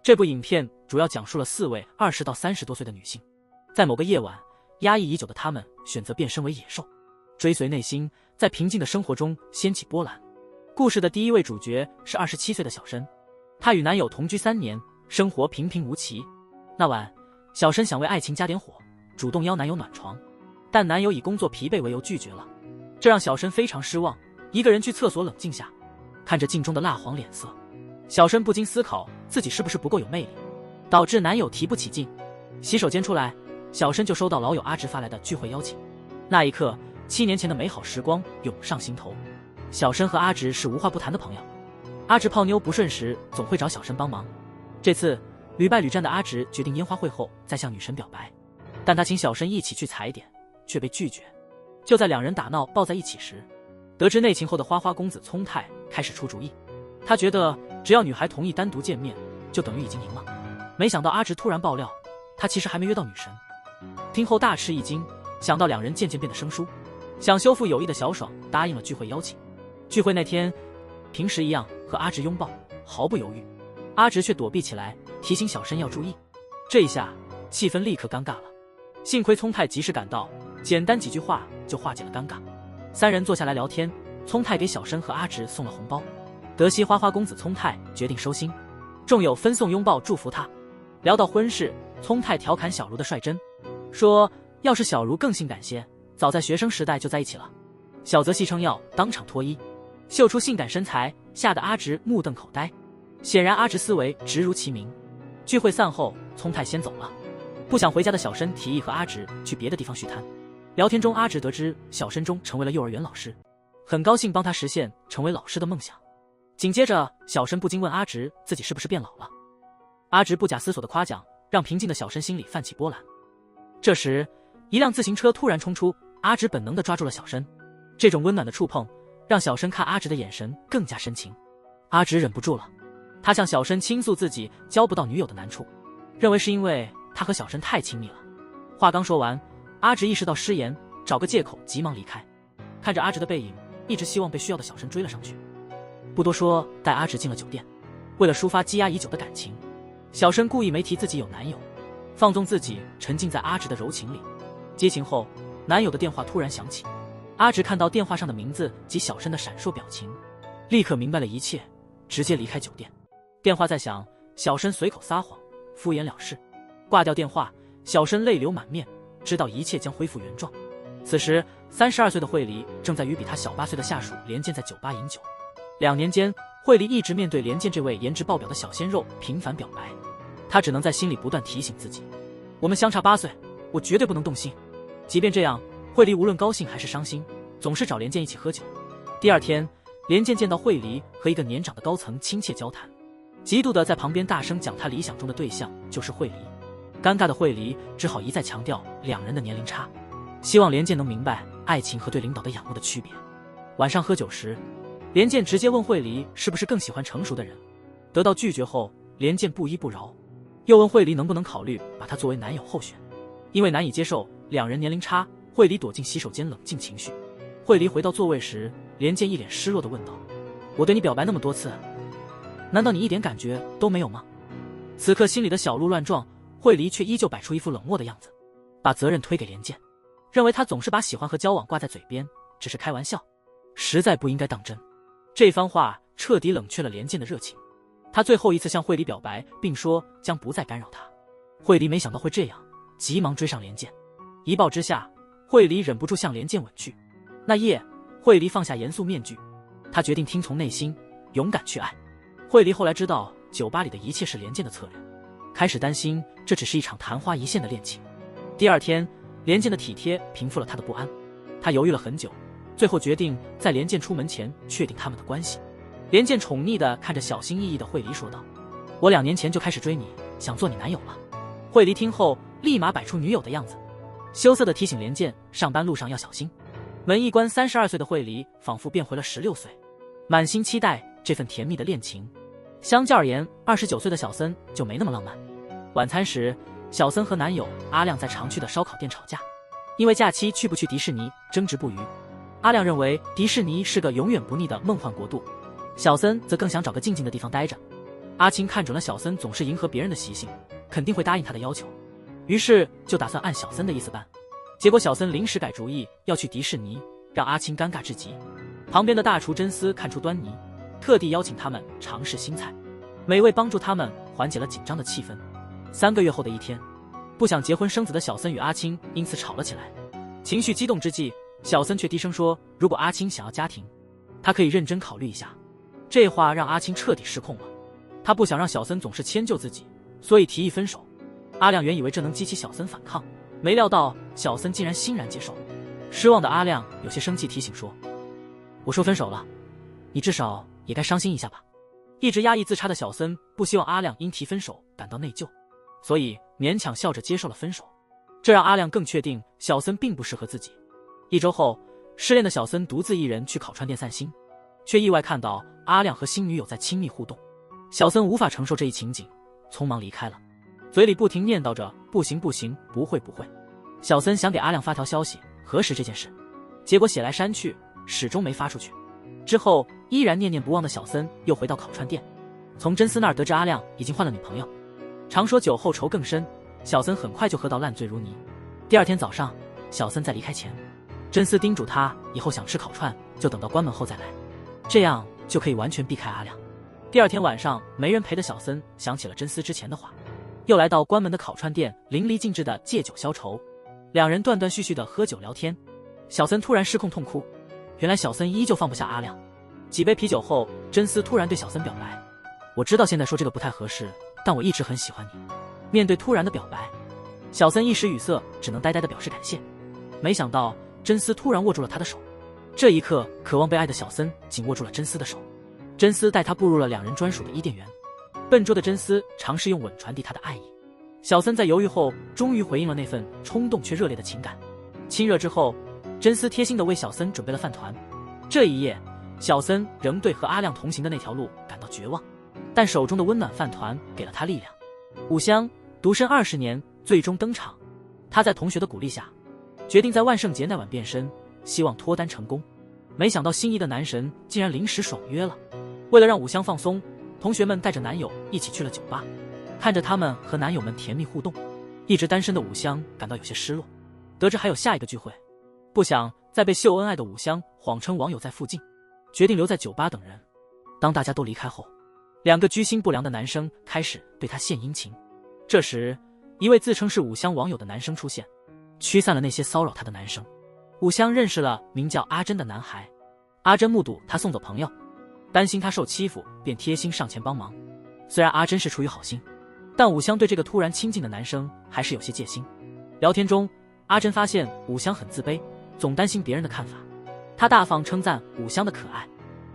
这部影片主要讲述了4位20到30多岁的女性，在某个夜晚，压抑已久的她们选择变身为野兽，追随内心，在平静的生活中掀起波澜。故事的第一位主角是27岁的小申，她与男友同居3年，生活平平无奇。那晚，小申想为爱情加点火，主动邀男友暖床，但男友以工作疲惫为由拒绝了，这让小申非常失望，一个人去厕所冷静下，看着镜中的蜡黄脸色，小申不禁思考自己是不是不够有魅力，导致男友提不起劲。洗手间出来，小申就收到老友阿直发来的聚会邀请。那一刻，7年前的美好时光涌上心头。小申和阿直是无话不谈的朋友，阿直泡妞不顺时总会找小申帮忙。这次屡败屡战的阿直决定烟花会后再向女神表白，但他请小申一起去踩点，却被拒绝。就在两人打闹抱在一起时，得知内情后的花花公子聪太开始出主意。他觉得只要女孩同意单独见面，就等于已经赢了。没想到阿直突然爆料，他其实还没约到女神。听后大吃一惊，想到两人渐渐变得生疏，想修复友谊的小爽答应了聚会邀请。聚会那天，平时一样和阿直拥抱，毫不犹豫。阿直却躲避起来，提醒小申要注意。这一下气氛立刻尴尬了。幸亏聪太及时赶到，简单几句话就化解了尴尬。3人坐下来聊天，聪太给小申和阿直送了红包。得悉花花公子聪太决定收心，众友分送拥抱祝福他。聊到婚事，聪太调侃小茹的率真，说要是小茹更性感些，早在学生时代就在一起了。小泽戏称要当场脱衣，秀出性感身材，吓得阿直目瞪口呆。显然阿直思维直如其名。聚会散后，聪太先走了。不想回家的小申提议和阿直去别的地方续摊。聊天中，阿直得知小申中成为了幼儿园老师，很高兴帮他实现成为老师的梦想。紧接着，小申不禁问阿直自己是不是变老了。阿直不假思索的夸奖，让平静的小申心里泛起波澜。这时，一辆自行车突然冲出，阿直本能地抓住了小申。这种温暖的触碰，让小申看阿直的眼神更加深情。阿直忍不住了，他向小申倾诉自己交不到女友的难处，认为是因为他和小申太亲密了。话刚说完，阿直意识到失言，找个借口急忙离开。看着阿直的背影，一直希望被需要的小申追了上去。不多说，带阿直进了酒店。为了抒发积压已久的感情，小申故意没提自己有男友，放纵自己沉浸在阿直的柔情里。接情后，男友的电话突然响起。阿直看到电话上的名字及小申的闪烁表情，立刻明白了一切，直接离开酒店。电话在响，小申随口撒谎，敷衍了事。挂掉电话，小申泪流满面，知道一切将恢复原状。此时32岁的惠梨正在与比他小8岁的下属连健在酒吧饮酒。2年间，惠梨一直面对连健这位颜值爆表的小鲜肉频繁表白，他只能在心里不断提醒自己，我们相差8岁，我绝对不能动心。即便这样，惠梨无论高兴还是伤心，总是找连健一起喝酒。第二天，连健见到惠梨和一个年长的高层亲切交谈，嫉妒的在旁边大声讲他理想中的对象就是惠梨。尴尬的惠梨只好一再强调2人的年龄差，希望连健能明白爱情和对领导的仰慕的区别。晚上喝酒时，连健直接问惠梨是不是更喜欢成熟的人。得到拒绝后，连健不依不饶，又问惠梨能不能考虑把他作为男友候选。因为难以接受2人年龄差，惠梨躲进洗手间冷静情绪。惠梨回到座位时，连健一脸失落地问道，我对你表白那么多次，难道你一点感觉都没有吗？此刻心里的小鹿乱撞，惠梨却依旧摆出一副冷漠的样子，把责任推给连健，认为他总是把喜欢和交往挂在嘴边，只是开玩笑，实在不应该当真。这番话彻底冷却了连健的热情，他最后一次向惠梨表白，并说将不再干扰他。惠梨没想到会这样，急忙追上连健。一抱之下，惠梨忍不住向连健吻去。那夜，惠梨放下严肃面具，她决定听从内心，勇敢去爱。惠梨后来知道酒吧里的一切是连健的策略，开始担心这只是一场昙花一现的恋情。第二天，连健的体贴平复了她的不安，她犹豫了很久，最后决定在连健出门前确定他们的关系。连健宠溺地看着小心翼翼的惠梨说道，我2年前就开始追你，想做你男友了。惠梨听后立马摆出女友的样子，羞涩地提醒连健上班路上要小心。门一关，32岁的惠梨仿佛变回了16岁，满心期待这份甜蜜的恋情。相较而言，29岁的小森就没那么浪漫。晚餐时，小森和男友阿亮在常去的烧烤店吵架，因为假期去不去迪士尼争执不渝。阿亮认为迪士尼是个永远不腻的梦幻国度，小森则更想找个静静的地方待着。阿青看准了小森总是迎合别人的习性，肯定会答应他的要求，于是就打算按小森的意思办。结果小森临时改主意要去迪士尼，让阿青尴尬至极。旁边的大厨真丝看出端倪，特地邀请他们尝试新菜，美味帮助他们缓解了紧张的气氛。3个月后的一天，不想结婚生子的小森与阿青因此吵了起来。情绪激动之际，小森却低声说，如果阿青想要家庭，他可以认真考虑一下。这话让阿青彻底失控了，他不想让小森总是迁就自己，所以提议分手。阿亮原以为这能激起小森反抗，没料到小森竟然欣然接受。失望的阿亮有些生气，提醒说，我说分手了，你至少也该伤心一下吧。一直压抑自插的小森不希望阿亮因提分手感到内疚，所以勉强笑着接受了分手。这让阿亮更确定小森并不适合自己。1周后，失恋的小森独自一人去烤串店散心，却意外看到阿亮和新女友在亲密互动。小森无法承受这一情景，匆忙离开了，嘴里不停念叨着不行不行，不会不会。小森想给阿亮发条消息核实这件事，结果写来删去，始终没发出去。之后依然念念不忘的小森又回到烤串店，从真丝那儿得知阿亮已经换了女朋友。常说酒后仇更深，小森很快就喝到烂醉如泥。第2天早上，小森在离开前，真丝叮嘱他以后想吃烤串就等到关门后再来，这样就可以完全避开阿亮。第2天晚上，没人陪的小森想起了真丝之前的话，又来到关门的烤串店，淋漓尽致的借酒消愁。两人断断续续的喝酒聊天，小森突然失控痛哭。原来小森依旧放不下阿亮。几杯啤酒后，真丝突然对小森表白，我知道现在说这个不太合适，但我一直很喜欢你。面对突然的表白，小森一时语塞，只能呆呆的表示感谢。没想到真丝突然握住了他的手，这一刻渴望被爱的小森紧握住了真丝的手。真丝带他步入了2人专属的伊甸园。笨拙的真丝尝试用吻传递他的爱意，小森在犹豫后终于回应了那份冲动却热烈的情感。亲热之后，真丝贴心地为小森准备了饭团。这一夜，小森仍对和阿亮同行的那条路感到绝望，但手中的温暖饭团给了他力量。武香独身20年最终登场，他在同学的鼓励下，决定在万圣节那晚变身，希望脱单成功。没想到心仪的男神竟然临时爽约了。为了让武香放松，同学们带着男友一起去了酒吧。看着他们和男友们甜蜜互动，一直单身的武香感到有些失落。得知还有下一个聚会，不想再被秀恩爱的武香谎称网友在附近，决定留在酒吧等人。当大家都离开后，2个居心不良的男生开始对他献殷勤。这时，一位自称是武香网友的男生出现，驱散了那些骚扰他的男生。武香认识了名叫阿珍的男孩，阿珍目睹他送走朋友，担心他受欺负，便贴心上前帮忙。虽然阿珍是出于好心，但武香对这个突然亲近的男生还是有些戒心。聊天中，阿珍发现武香很自卑，总担心别人的看法。他大方称赞武香的可爱，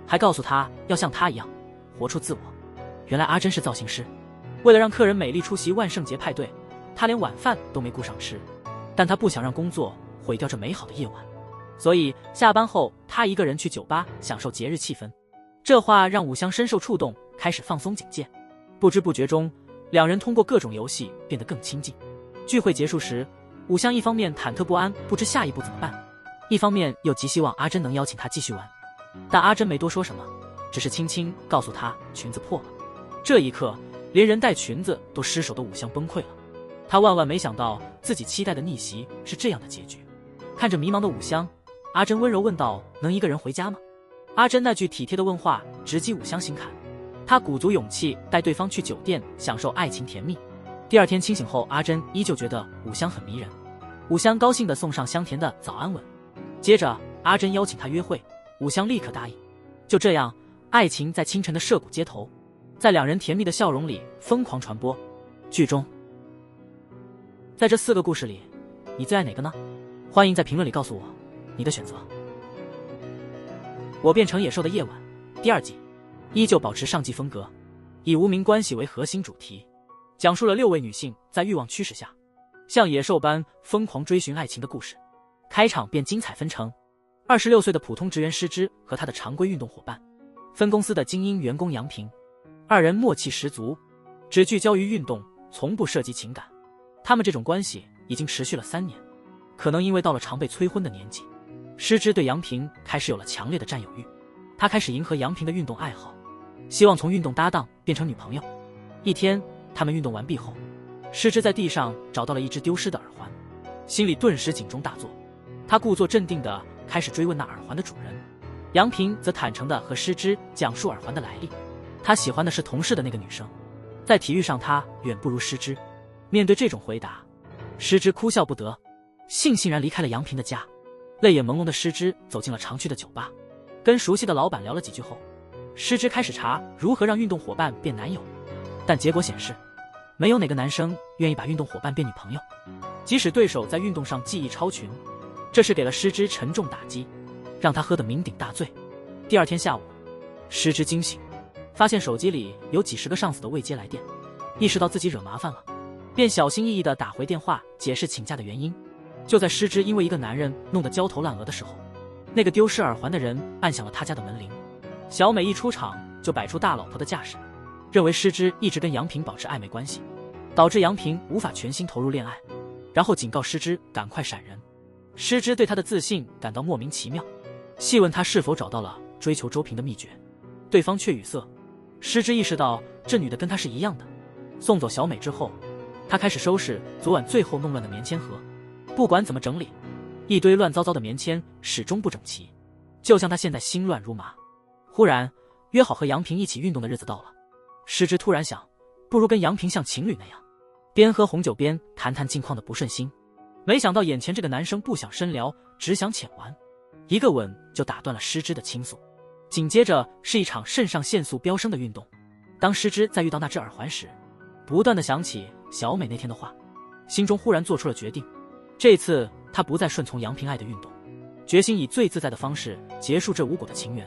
还告诉他要像他一样活出自我。原来阿珍是造型师，为了让客人美丽出席万圣节派对，他连晚饭都没顾上吃。但他不想让工作毁掉这美好的夜晚，所以下班后他一个人去酒吧享受节日气氛。这话让武香深受触动，开始放松警戒。不知不觉中，2人通过各种游戏变得更亲近。聚会结束时，武香一方面忐忑不安，不知下一步怎么办，一方面又极希望阿珍能邀请他继续玩。但阿珍没多说什么，只是轻轻告诉他裙子破了。这一刻，连人带裙子都失手的武香崩溃了。他万万没想到自己期待的逆袭是这样的结局。看着迷茫的武香，阿珍温柔问道，能一个人回家吗？阿珍那句体贴的问话直击武香心坎，他鼓足勇气带对方去酒店享受爱情甜蜜。第2天清醒后，阿珍依旧觉得武香很迷人。武香高兴地送上香甜的早安吻，接着阿珍邀请他约会，武香立刻答应。就这样，爱情在清晨的涉谷街头，在2人甜蜜的笑容里疯狂传播。剧中，在这4个故事里，你最爱哪个呢？欢迎在评论里告诉我你的选择。我变成野兽的夜晚第2季依旧保持上季风格，以无名关系为核心主题，讲述了6位女性在欲望驱使下像野兽般疯狂追寻爱情的故事。开场便精彩纷呈，26岁的普通职员诗织和他的常规运动伙伴，分公司的精英员工杨平，2人默契十足，只聚焦于运动，从不涉及情感。他们这种关系已经持续了3年，可能因为到了常被催婚的年纪，诗织对杨平开始有了强烈的占有欲。他开始迎合杨平的运动爱好，希望从运动搭档变成女朋友。一天，他们运动完毕后，师之在地上找到了一只丢失的耳环，心里顿时警钟大作。他故作镇定地开始追问那耳环的主人。杨平则坦诚地和师之讲述耳环的来历。他喜欢的是同事的那个女生，在体育上他远不如师之。面对这种回答，师之哭笑不得，悻悻然离开了杨平的家。泪眼朦胧的师之走进了常去的酒吧，跟熟悉的老板聊了几句后，师之开始查如何让运动伙伴变男友。但结果显示，没有哪个男生愿意把运动伙伴变女朋友，即使对手在运动上技艺超群。这是给了师之沉重打击，让他喝得酩酊大醉。第二天下午，师之惊醒，发现手机里有几十个上司的未接来电，意识到自己惹麻烦了，便小心翼翼地打回电话解释请假的原因。就在师之因为一个男人弄得焦头烂额的时候，那个丢失耳环的人按响了他家的门铃。小美一出场就摆出大老婆的架势，认为师之一直跟杨平保持暧昧关系，导致杨平无法全心投入恋爱，然后警告师之赶快闪人。师之对他的自信感到莫名其妙，细问他是否找到了追求周平的秘诀，对方却语塞。师之意识到这女的跟他是一样的。送走小美之后，他开始收拾昨晚最后弄乱的棉签盒。不管怎么整理，一堆乱糟糟的棉签始终不整齐，就像他现在心乱如麻。忽然，约好和杨平一起运动的日子到了。师之突然想，不如跟杨平像情侣那样，边喝红酒边谈谈近况的不顺心。没想到眼前这个男生不想深聊，只想浅玩，一个吻就打断了师之的倾诉。紧接着是一场肾上腺素飙升的运动。当师之在遇到那只耳环时，不断的想起小美那天的话，心中忽然做出了决定。这次他不再顺从杨平爱的运动，决心以最自在的方式结束这无果的情缘。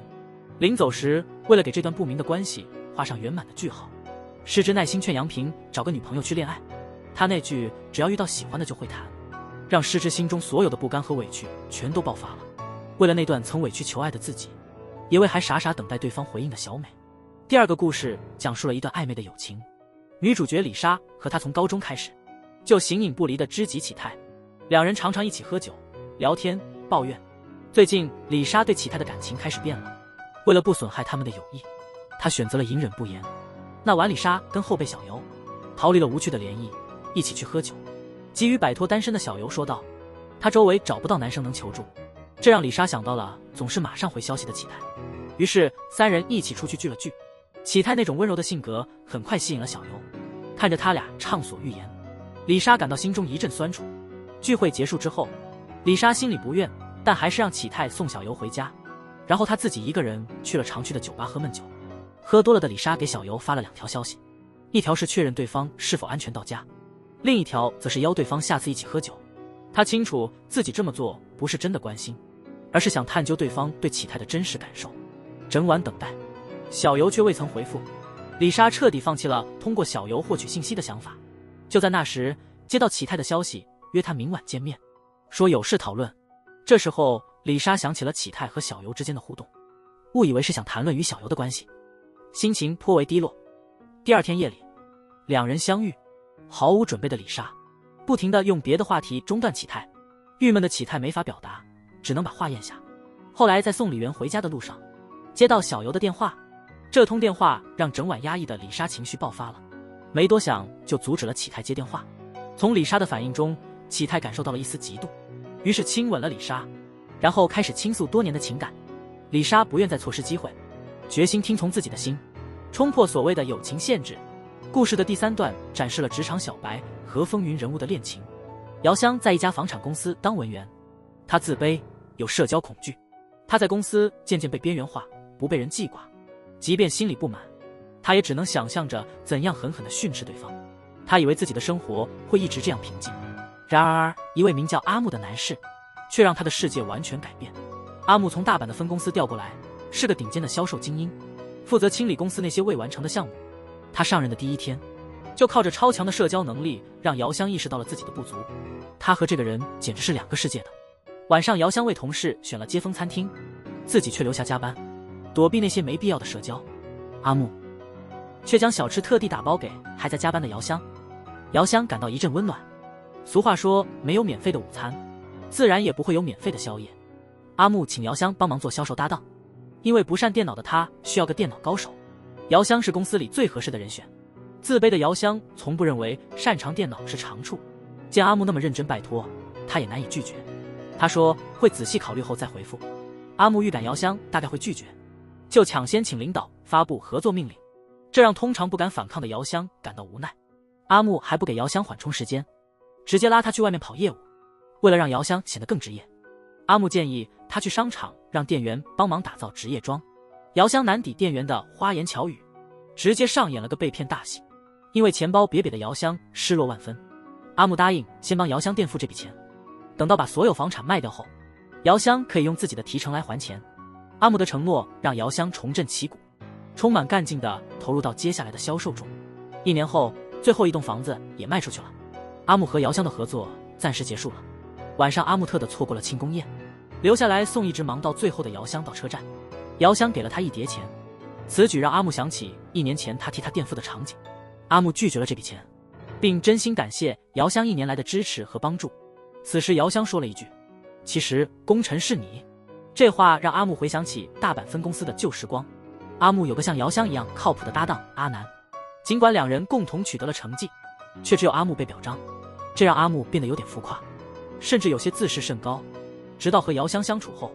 临走时，为了给这段不明的关系画上圆满的句号，师之耐心劝杨平找个女朋友去恋爱。他那句只要遇到喜欢的就会谈，让师之心中所有的不甘和委屈全都爆发了。为了那段曾委曲求爱的自己，也为还傻傻等待对方回应的小美。第二个故事讲述了一段暧昧的友情。女主角李莎和她从高中开始就形影不离的知己启泰，两人常常一起喝酒、聊天、抱怨。最近李莎对启泰的感情开始变了，为了不损害他们的友谊，她选择了隐忍不言。那晚李莎跟后辈小游逃离了无趣的联谊，一起去喝酒。急于摆脱单身的小游说道，他周围找不到男生能求助，这让李莎想到了总是马上回消息的启泰。于是三人一起出去聚了聚。启泰那种温柔的性格很快吸引了小游，看着他俩畅所欲言，李莎感到心中一阵酸楚。聚会结束之后，李莎心里不愿，但还是让启泰送小游回家，然后他自己一个人去了常去的酒吧喝闷酒。喝多了的李莎给小游发了2条消息，一条是确认对方是否安全到家，另一条则是邀对方下次一起喝酒。他清楚自己这么做不是真的关心，而是想探究对方对启泰的真实感受。整晚等待，小游却未曾回复，李莎彻底放弃了通过小游获取信息的想法。就在那时，接到启泰的消息，约他明晚见面，说有事讨论。这时候李莎想起了启泰和小游之间的互动，误以为是想谈论与小游的关系，心情颇为低落。第二天夜里，两人相遇，毫无准备的李莎不停地用别的话题中断启泰，郁闷的启泰没法表达，只能把话咽下。后来在送李媛回家的路上，接到小游的电话，这通电话让整晚压抑的李莎情绪爆发了，没多想就阻止了启泰接电话。从李莎的反应中，启泰感受到了一丝嫉妒，于是亲吻了李莎，然后开始倾诉多年的情感。李莎不愿再错失机会，决心听从自己的心，冲破所谓的友情限制。故事的第3段展示了职场小白和风云人物的恋情。姚湘在一家房产公司当文员，他自卑，有社交恐惧，他在公司渐渐被边缘化，不被人记挂。即便心里不满，他也只能想象着怎样狠狠地训斥对方。他以为自己的生活会一直这样平静，然而一位名叫阿木的男士却让他的世界完全改变。阿木从大阪的分公司调过来，是个顶尖的销售精英，负责清理公司那些未完成的项目。他上任的第1天，就靠着超强的社交能力让姚湘意识到了自己的不足。他和这个人简直是2个世界的。晚上，姚湘为同事选了接风餐厅，自己却留下加班，躲避那些没必要的社交。阿木却将小吃特地打包给还在加班的姚湘。姚湘感到一阵温暖。俗话说，没有免费的午餐，自然也不会有免费的宵夜。阿木请姚湘帮忙做销售搭档，因为不善电脑的他需要个电脑高手，姚湘是公司里最合适的人选。自卑的姚香从不认为擅长电脑是长处，见阿木那么认真拜托，他也难以拒绝。他说会仔细考虑后再回复。阿木预感姚香大概会拒绝，就抢先请领导发布合作命令，这让通常不敢反抗的姚香感到无奈。阿木还不给姚香缓冲时间，直接拉她去外面跑业务。为了让姚香显得更职业，阿木建议她去商场让店员帮忙打造职业装。姚香难抵店员的花言巧语，直接上演了个被骗大戏。因为钱包瘪瘪的姚香失落万分，阿木答应先帮姚香垫付这笔钱，等到把所有房产卖掉后，姚香可以用自己的提成来还钱。阿木的承诺让姚香重振旗鼓，充满干劲地投入到接下来的销售中。1年后，最后一栋房子也卖出去了，阿木和姚香的合作暂时结束了。晚上，阿木特地错过了庆功宴，留下来送一直忙到最后的姚香到车站。姚香给了他1叠钱，此举让阿木想起1年前他替他垫付的场景。阿木拒绝了这笔钱，并真心感谢姚香1年来的支持和帮助。此时姚香说了一句：“其实功臣是你。”这话让阿木回想起大阪分公司的旧时光。阿木有个像姚香一样靠谱的搭档阿南，尽管2人共同取得了成绩，却只有阿木被表彰，这让阿木变得有点浮夸，甚至有些自视甚高。直到和姚香相处后，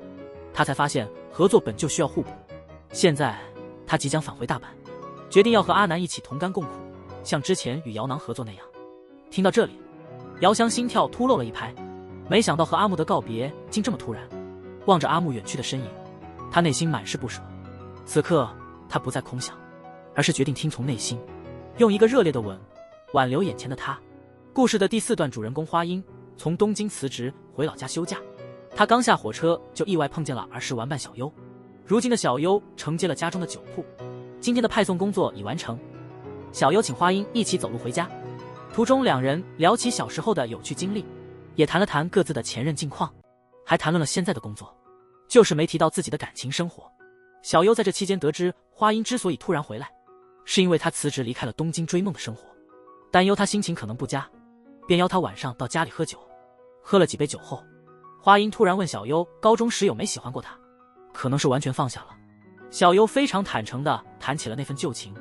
他才发现合作本就需要互补。现在他即将返回大阪，决定要和阿南一起同甘共苦，像之前与姚囊合作那样。听到这里，姚香心跳突漏了一拍，没想到和阿木的告别竟这么突然。望着阿木远去的身影，他内心满是不舍。此刻他不再空想，而是决定听从内心，用一个热烈的吻挽留眼前的他。故事的第4段，主人公花音从东京辞职回老家休假，他刚下火车就意外碰见了儿时玩伴小优。如今的小优承接了家中的酒铺，今天的派送工作已完成，小优请花音一起走路回家。途中2人聊起小时候的有趣经历，也谈了谈各自的前任近况，还谈论了现在的工作，就是没提到自己的感情生活。小优在这期间得知花音之所以突然回来，是因为他辞职离开了东京追梦的生活，担忧他心情可能不佳，便邀他晚上到家里喝酒。喝了几杯酒后，花音突然问小优高中时有没喜欢过他，可能是完全放下了。小优非常坦诚地谈起了那份旧情。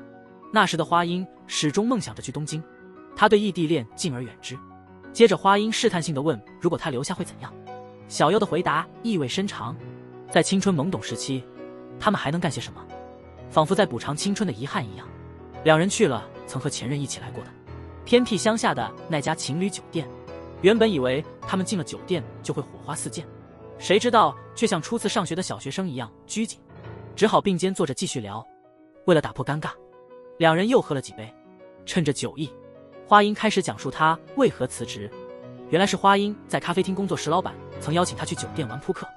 那时的花音始终梦想着去东京，他对异地恋敬而远之。接着花音试探性地问如果他留下会怎样，小优的回答意味深长。在青春懵懂时期，他们还能干些什么？仿佛在补偿青春的遗憾一样，2人去了曾和前任一起来过的偏僻乡下的那家情侣酒店。原本以为他们进了酒店就会火花四溅，谁知道却像初次上学的小学生一样拘谨，只好并肩坐着继续聊。为了打破尴尬，2人又喝了几杯。趁着酒意，花音开始讲述她为何辞职。原来是花音在咖啡厅工作时，老板曾邀请她去酒店玩扑克，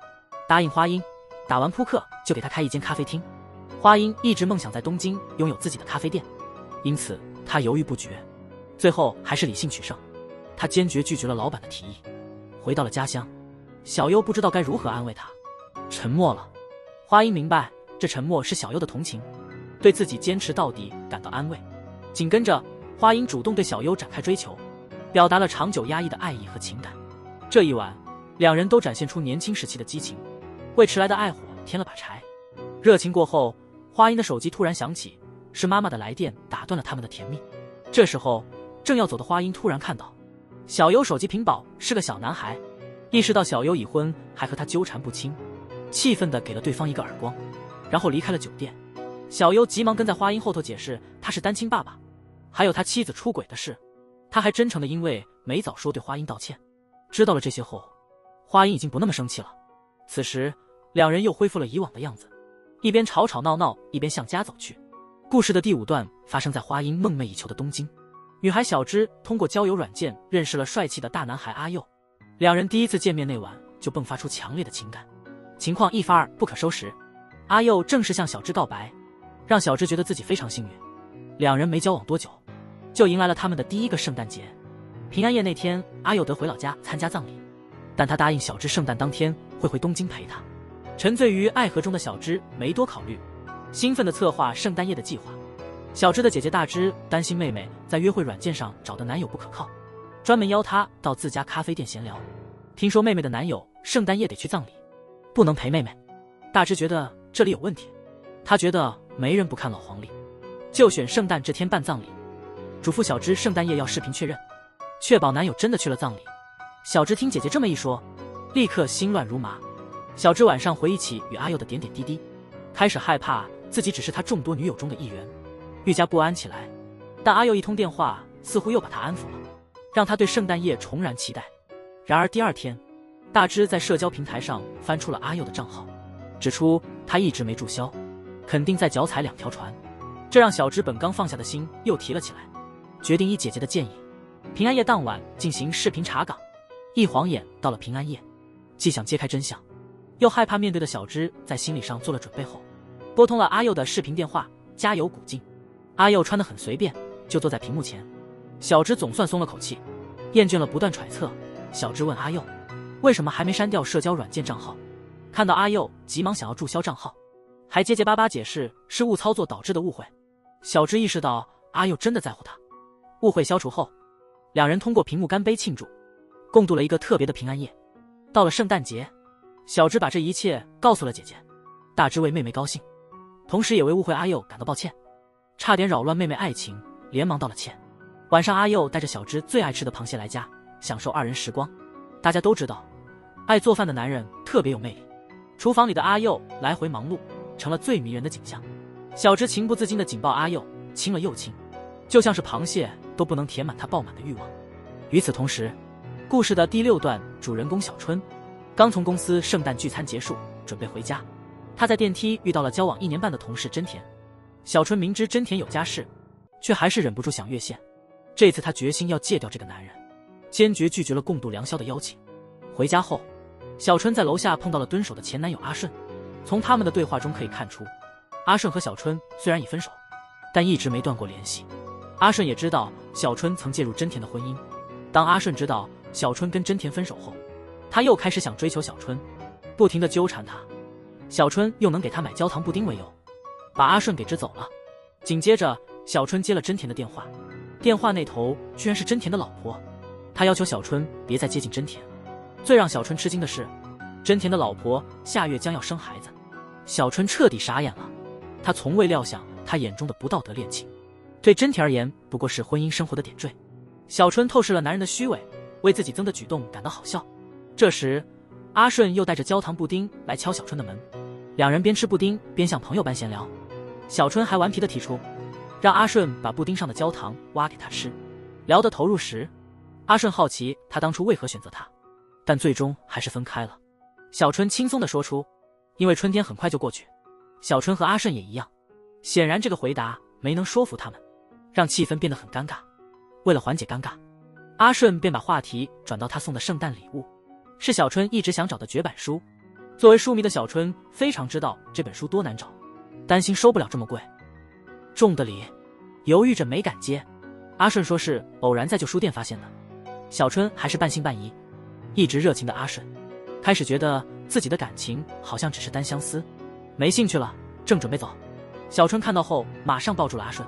答应花音打完扑克就给她开一间咖啡厅。花音一直梦想在东京拥有自己的咖啡店，因此她犹豫不决，最后还是理性取胜，她坚决拒绝了老板的提议。回到了家乡，小优不知道该如何安慰她，沉默了。花音明白这沉默是小优的同情，对自己坚持到底感到安慰。紧跟着，花音主动对小优展开追求，表达了长久压抑的爱意和情感。这一晚，2人都展现出年轻时期的激情，为迟来的爱火添了把柴。热情过后，花音的手机突然响起，是妈妈的来电打断了他们的甜蜜。这时候正要走的花音突然看到小优手机屏保是个小男孩，意识到小优已婚还和他纠缠不清，气愤地给了对方一个耳光，然后离开了酒店。小优急忙跟在花音后头解释他是单亲爸爸，还有他妻子出轨的事。他还真诚地因为没早说对花音道歉。知道了这些后，花音已经不那么生气了。此时2人又恢复了以往的样子，一边吵吵闹闹，一边向家走去。故事的第5段发生在花音梦寐以求的东京。女孩小芝通过交友软件认识了帅气的大男孩阿佑，2人第一次见面那晚就迸发出强烈的情感，情况一发而不可收拾。阿佑正式向小芝告白，让小芝觉得自己非常幸运。2人没交往多久，就迎来了他们的第一个圣诞节。平安夜那天，阿佑得回老家参加葬礼，但他答应小芝圣诞当天会回东京陪她。沉醉于爱河中的小芝没多考虑，兴奋地策划圣诞夜的计划。小芝的姐姐大芝担心妹妹在约会软件上找的男友不可靠，专门邀她到自家咖啡店闲聊。听说妹妹的男友圣诞夜得去葬礼，不能陪妹妹，大芝觉得这里有问题。她觉得没人不看老黄历，就选圣诞这天办葬礼。嘱咐小芝圣诞夜要视频确认，确保男友真的去了葬礼。小芝听姐姐这么一说，立刻心乱如麻。小芝晚上回忆起与阿佑的点点滴滴，开始害怕自己只是他众多女友中的一员，愈加不安起来。但阿佑一通电话似乎又把他安抚了，让他对圣诞夜重燃期待。然而第二天，大芝在社交平台上翻出了阿佑的账号，指出他一直没注销，肯定在脚踩两条船。这让小芝本刚放下的心又提了起来，决定依姐姐的建议，平安夜当晚进行视频查岗。一晃眼到了平安夜，既想揭开真相，又害怕面对的小芝在心理上做了准备后，拨通了阿佑的视频电话，加油鼓劲。阿佑穿得很随便，就坐在屏幕前。小芝总算松了口气，厌倦了不断揣测，小芝问阿佑为什么还没删掉社交软件账号。看到阿佑急忙想要注销账号，还结结巴巴解释是误操作导致的误会。小芝意识到阿佑真的在乎她。误会消除后，两人通过屏幕干杯庆祝，共度了一个特别的平安夜。到了圣诞节，小芝把这一切告诉了姐姐，大芝为妹妹高兴，同时也为误会阿佑感到抱歉，差点扰乱妹妹爱情，连忙道了歉。晚上阿佑带着小芝最爱吃的螃蟹来家，享受二人时光。大家都知道，爱做饭的男人特别有魅力，厨房里的阿佑来回忙碌，成了最迷人的景象。小芝情不自禁地紧抱阿佑，亲了又亲，就像是螃蟹都不能填满他爆满的欲望。与此同时，故事的第6段主人公小春刚从公司圣诞聚餐结束，准备回家。他在电梯遇到了交往1年半的同事真田。小春明知真田有家室，却还是忍不住想越线。这次他决心要戒掉这个男人，坚决拒绝了共度良宵的邀请。回家后，小春在楼下碰到了蹲守的前男友阿顺。从他们的对话中可以看出，阿顺和小春虽然已分手，但一直没断过联系。阿顺也知道小春曾介入真田的婚姻。当阿顺知道小春跟真田分手后，他又开始想追求小春，不停地纠缠他。小春又能给他买焦糖布丁为由，把阿顺给支走了。紧接着，小春接了真田的电话，电话那头居然是真田的老婆。他要求小春别再接近真田。最让小春吃惊的是，真田的老婆下月将要生孩子。小春彻底傻眼了，他从未料想他眼中的不道德恋情，对真田而言不过是婚姻生活的点缀。小春透视了男人的虚伪，为自己增的举动感到好笑。这时，阿顺又带着焦糖布丁来敲小春的门，两人边吃布丁边像朋友般闲聊。小春还顽皮地提出，让阿顺把布丁上的焦糖挖给他吃。聊得投入时，阿顺好奇他当初为何选择他，但最终还是分开了。小春轻松地说出，因为春天很快就过去。小春和阿顺也一样，显然这个回答没能说服他们，让气氛变得很尴尬。为了缓解尴尬，阿顺便把话题转到他送的圣诞礼物，是小春一直想找的绝版书。作为书迷的小春非常知道这本书多难找，担心收不了这么贵，重的礼犹豫着没敢接。阿顺说是偶然在旧书店发现的，小春还是半信半疑。一直热情的阿顺开始觉得自己的感情好像只是单相思，没兴趣了，正准备走。小春看到后马上抱住了阿顺，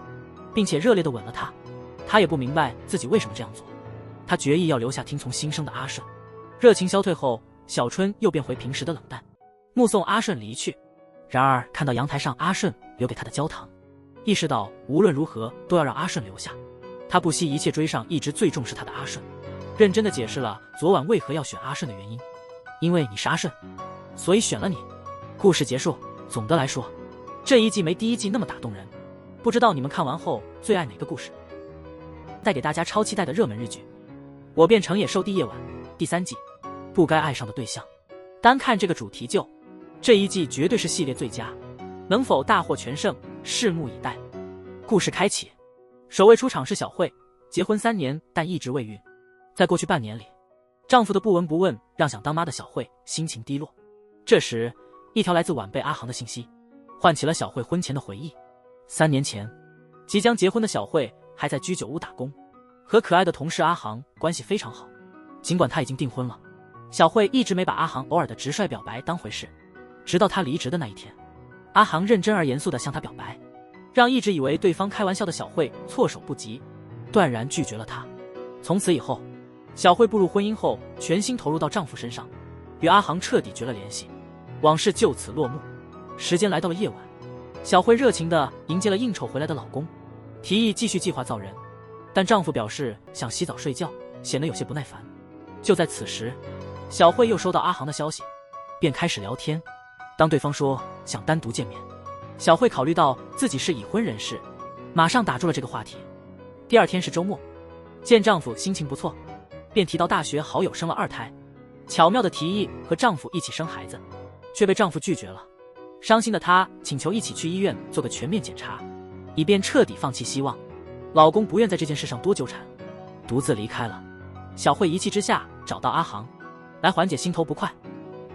并且热烈地吻了他。他也不明白自己为什么这样做，他决意要留下听从心声的阿顺。热情消退后，小春又变回平时的冷淡，目送阿顺离去。然而看到阳台上阿顺留给他的焦糖，意识到无论如何都要让阿顺留下。他不惜一切追上一直最重视他的阿顺，认真地解释了昨晚为何要选阿顺的原因。因为你是阿顺，所以选了你。故事结束。总的来说，这一季没第1季那么打动人。不知道你们看完后最爱哪个故事？带给大家超期待的热门日剧《我变成野兽》第夜晚第3季，不该爱上的对象。单看这个主题就，这一季绝对是系列最佳，能否大获全胜，拭目以待。故事开启，首位出场是小慧，结婚3年但一直未孕。在过去半年里，丈夫的不闻不问让想当妈的小慧心情低落。这时，一条来自晚辈阿航的信息唤起了小慧婚前的回忆。3年前，即将结婚的小慧还在居酒屋打工，和可爱的同事阿航关系非常好。尽管他已经订婚了，小慧一直没把阿航偶尔的直率表白当回事。直到他离职的那一天，阿航认真而严肃地向他表白，让一直以为对方开玩笑的小慧措手不及，断然拒绝了他。从此以后，小慧步入婚姻后全心投入到丈夫身上，与阿航彻底绝了联系，往事就此落幕。时间来到了夜晚，小慧热情地迎接了应酬回来的老公，提议继续计划造人。但丈夫表示想洗澡睡觉，显得有些不耐烦。就在此时，小慧又收到阿航的消息，便开始聊天。当对方说想单独见面，小慧考虑到自己是已婚人士，马上打住了这个话题。第二天是周末，见丈夫心情不错，便提到大学好友生了2胎，巧妙的提议和丈夫一起生孩子，却被丈夫拒绝了。伤心的她请求一起去医院做个全面检查，以便彻底放弃希望。老公不愿在这件事上多纠缠，独自离开了。小慧一气之下找到阿航，来缓解心头不快。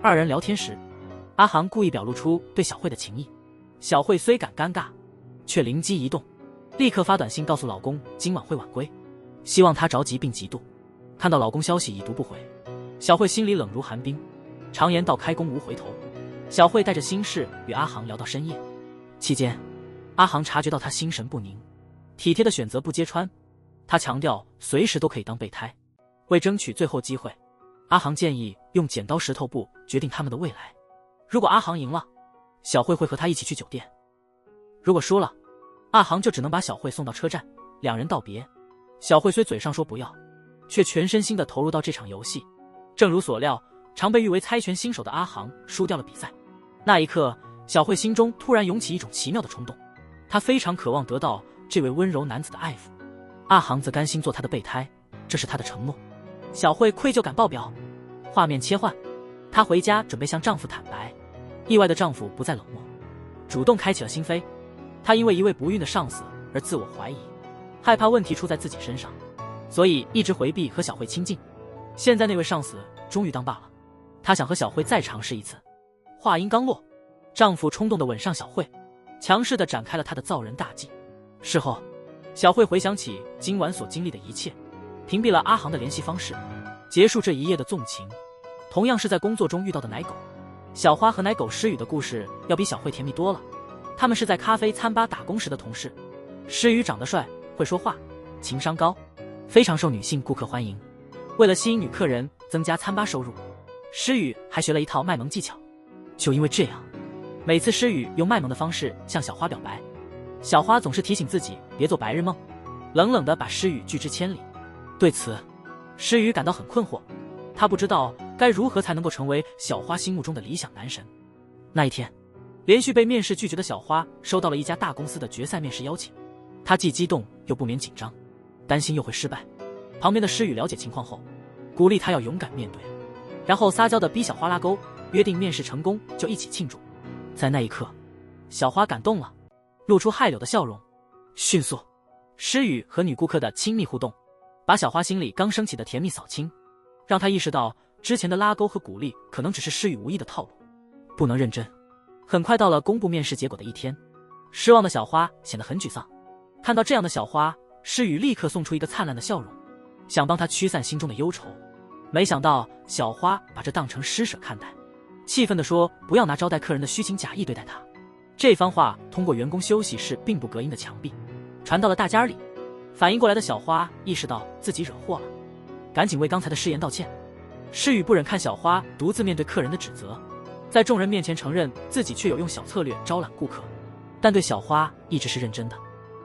2人聊天时，阿航故意表露出对小慧的情意。小慧虽感尴尬，却灵机一动，立刻发短信告诉老公今晚会晚归，希望他着急并嫉妒。看到老公消息已读不回，小慧心里冷如寒冰。常言道开弓无回头，小慧带着心事与阿航聊到深夜。期间，阿航察觉到她心神不宁，体贴的选择不揭穿。他强调随时都可以当备胎。为争取最后机会，阿航建议用剪刀石头布决定他们的未来。如果阿航赢了，小慧会和他一起去酒店；如果输了，阿航就只能把小慧送到车站，两人道别。小慧虽嘴上说不要，却全身心地投入到这场游戏。正如所料，常被誉为猜拳新手的阿航输掉了比赛。那一刻，小慧心中突然涌起一种奇妙的冲动，她非常渴望得到这位温柔男子的爱抚。阿航则甘心做她的备胎，这是她的承诺。小慧愧疚感爆表。画面切换，她回家准备向丈夫坦白，意外的丈夫不再冷漠，主动开启了心扉。她因为一位不孕的上司而自我怀疑，害怕问题出在自己身上，所以一直回避和小慧亲近。现在那位上司终于当爸了，她想和小慧再尝试一次。话音刚落，丈夫冲动地吻上小慧，强势地展开了他的造人大计。事后，小慧回想起今晚所经历的一切，屏蔽了阿航的联系方式，结束这一夜的纵情。同样是在工作中遇到的奶狗，小花和奶狗诗雨的故事要比小慧甜蜜多了。他们是在咖啡餐吧打工时的同事。诗雨长得帅，会说话，情商高，非常受女性顾客欢迎。为了吸引女客人，增加餐吧收入，诗雨还学了一套卖萌技巧。就因为这样，每次诗雨用卖萌的方式向小花表白，小花总是提醒自己别做白日梦，冷冷地把诗雨拒之千里。对此，诗雨感到很困惑，她不知道该如何才能够成为小花心目中的理想男神。那一天，连续被面试拒绝的小花收到了一家大公司的决赛面试邀请，她既激动又不免紧张，担心又会失败。旁边的诗雨了解情况后，鼓励她要勇敢面对，然后撒娇地逼小花拉钩，约定面试成功就一起庆祝。在那一刻，小花感动了，露出害羞的笑容。迅速，诗雨和女顾客的亲密互动，把小花心里刚升起的甜蜜扫清，让她意识到之前的拉钩和鼓励可能只是诗雨无意的套路，不能认真。很快到了公布面试结果的一天，失望的小花显得很沮丧。看到这样的小花，诗雨立刻送出一个灿烂的笑容，想帮她驱散心中的忧愁。没想到小花把这当成施舍看待，气愤地说不要拿招待客人的虚情假意对待她。这番话通过员工休息室并不隔音的墙壁传到了大家里。反应过来的小花意识到自己惹祸了，赶紧为刚才的失言道歉。诗雨不忍看小花独自面对客人的指责，在众人面前承认自己却有用小策略招揽顾客，但对小花一直是认真的。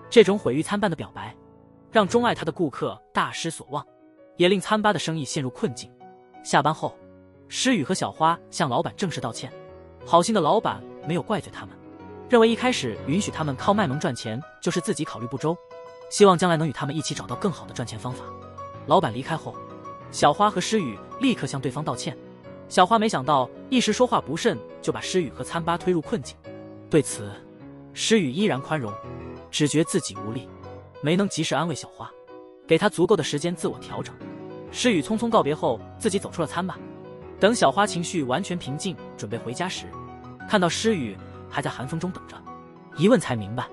这种毁誉参半的表白，让钟爱他的顾客大失所望，也令餐吧的生意陷入困境。下班后，诗雨和小花向老板正式道歉。好心的老板没有怪罪他们，认为一开始允许他们靠卖萌赚钱就是自己考虑不周，希望将来能与他们一起找到更好的赚钱方法。老板离开后，小花和诗雨立刻向对方道歉。小花没想到一时说话不慎就把诗雨和餐吧推入困境，对此诗雨依然宽容，只觉自己无力，没能及时安慰小花，给她足够的时间自我调整。诗雨匆匆告别后自己走出了餐吧。等小花情绪完全平静准备回家时，看到诗雨还在寒风中等着，一问才明白，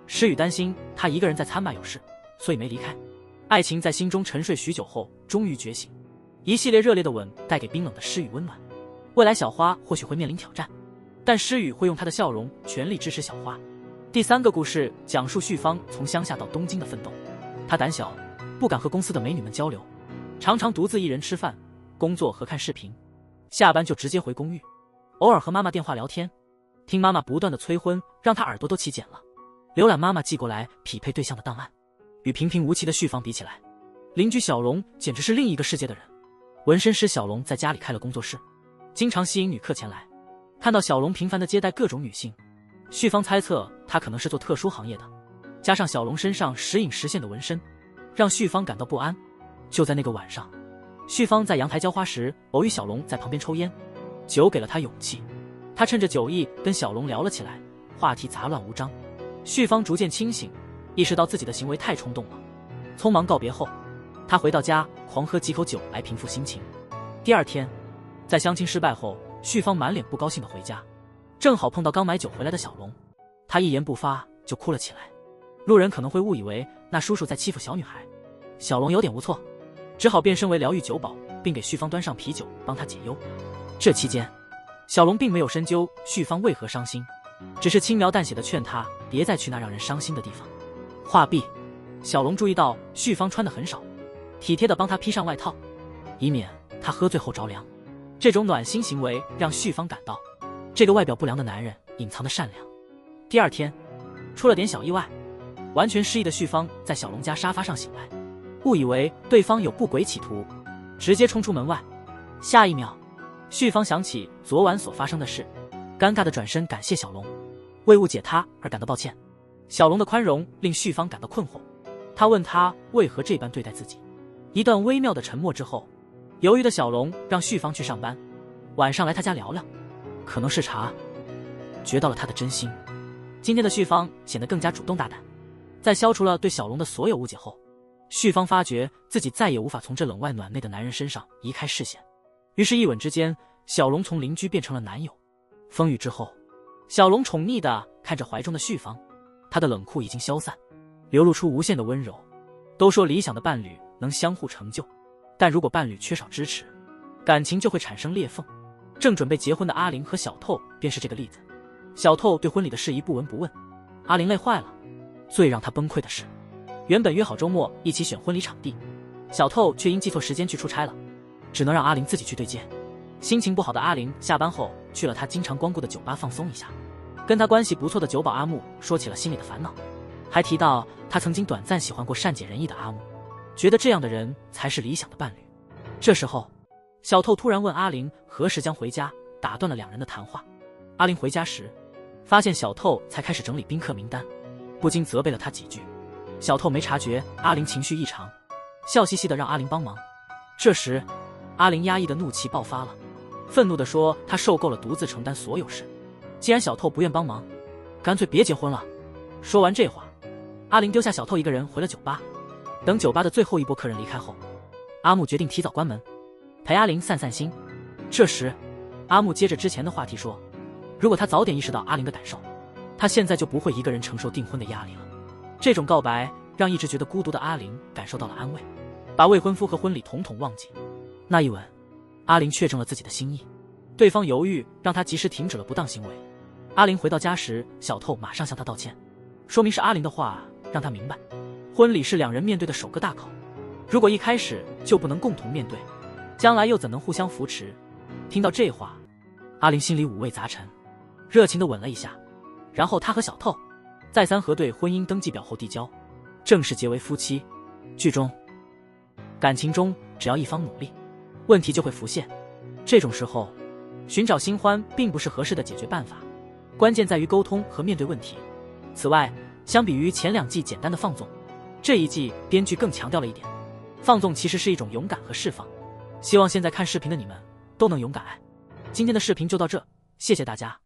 诗雨担心她一个人在餐吧有事，所以没离开。爱情在心中沉睡许久后终于觉醒，一系列热烈的吻带给冰冷的诗雨温暖。未来小花或许会面临挑战，但诗雨会用她的笑容全力支持小花。第3个故事讲述旭芳从乡下到东京的奋斗。她胆小，不敢和公司的美女们交流，常常独自一人吃饭、工作和看视频，下班就直接回公寓，偶尔和妈妈电话聊天，听妈妈不断的催婚，让她耳朵都起茧了。浏览妈妈寄过来匹配对象的档案，与平平无奇的旭芳比起来，邻居小龙简直是另一个世界的人。纹身师小龙在家里开了工作室，经常吸引女客前来。看到小龙频繁地接待各种女性，旭芳猜测他可能是做特殊行业的，加上小龙身上时隐时现的纹身，让旭芳感到不安。就在那个晚上，旭芳在阳台浇花时偶遇小龙在旁边抽烟，酒给了他勇气。他趁着酒意跟小龙聊了起来，话题杂乱无章。旭芳逐渐清醒，意识到自己的行为太冲动了。匆忙告别后，他回到家狂喝几口酒来平复心情。第二天，在相亲失败后，旭芳满脸不高兴地回家，正好碰到刚买酒回来的小龙，他一言不发就哭了起来。路人可能会误以为那叔叔在欺负小女孩，小龙有点无措，只好变身为疗愈酒保，并给旭芳端上啤酒帮她解忧。这期间，小龙并没有深究旭芳为何伤心，只是轻描淡写地劝她别再去那让人伤心的地方。话毕，小龙注意到旭芳穿得很少，体贴地帮她披上外套，以免她喝醉后着凉。这种暖心行为让旭芳感到，这个外表不良的男人隐藏的善良。第二天，出了点小意外，完全失忆的旭芳在小龙家沙发上醒来，误以为对方有不轨企图，直接冲出门外。下一秒，旭芳想起昨晚所发生的事，尴尬地转身感谢小龙，为误解他而感到抱歉。小龙的宽容令旭芳感到困惑，他问他为何这般对待自己。一段微妙的沉默之后，犹豫的小龙让旭芳去上班，晚上来他家聊聊，可能是茶觉到了他的真心。今天的旭芳显得更加主动大胆。在消除了对小龙的所有误解后，旭芳发觉自己再也无法从这冷外暖内的男人身上移开视线，于是一吻之间，小龙从邻居变成了男友。风雨之后，小龙宠溺地看着怀中的旭芳，他的冷酷已经消散，流露出无限的温柔。都说理想的伴侣能相互成就，但如果伴侣缺少支持，感情就会产生裂缝。正准备结婚的阿玲和小透便是这个例子。小透对婚礼的事宜不闻不问，阿玲累坏了。最让他崩溃的是，原本约好周末一起选婚礼场地，小透却因记错时间去出差了，只能让阿玲自己去对接。心情不好的阿玲下班后去了他经常光顾的酒吧放松一下，跟他关系不错的酒保阿木说起了心里的烦恼，还提到他曾经短暂喜欢过善解人意的阿木，觉得这样的人才是理想的伴侣。这时候，小透突然问阿玲何时将回家，打断了两人的谈话。阿玲回家时，发现小透才开始整理宾客名单，不禁责备了他几句。小透没察觉阿玲情绪异常，笑嘻嘻地让阿玲帮忙。这时，阿玲压抑的怒气爆发了，愤怒地说她受够了独自承担所有事，既然小透不愿帮忙，干脆别结婚了。说完这话，阿玲丢下小透一个人回了酒吧。等酒吧的最后一波客人离开后，阿木决定提早关门，陪阿玲散散心。这时，阿木接着之前的话题说，如果他早点意识到阿玲的感受，他现在就不会一个人承受订婚的压力了。这种告白让一直觉得孤独的阿玲感受到了安慰，把未婚夫和婚礼统统忘记。那一吻，阿玲确证了自己的心意，对方犹豫让她及时停止了不当行为。阿玲回到家时，小透马上向她道歉，说明是阿玲的话让她明白，婚礼是两人面对的首个大考，如果一开始就不能共同面对，将来又怎能互相扶持。听到这话，阿玲心里五味杂陈，热情地吻了一下，然后她和小透再三核对婚姻登记表后递交，正式结为夫妻。剧中，感情中只要一方努力，问题就会浮现。这种时候，寻找新欢并不是合适的解决办法，关键在于沟通和面对问题。此外，相比于前2季简单的放纵，这一季编剧更强调了一点，放纵其实是一种勇敢和释放。希望现在看视频的你们都能勇敢爱。今天的视频就到这，谢谢大家。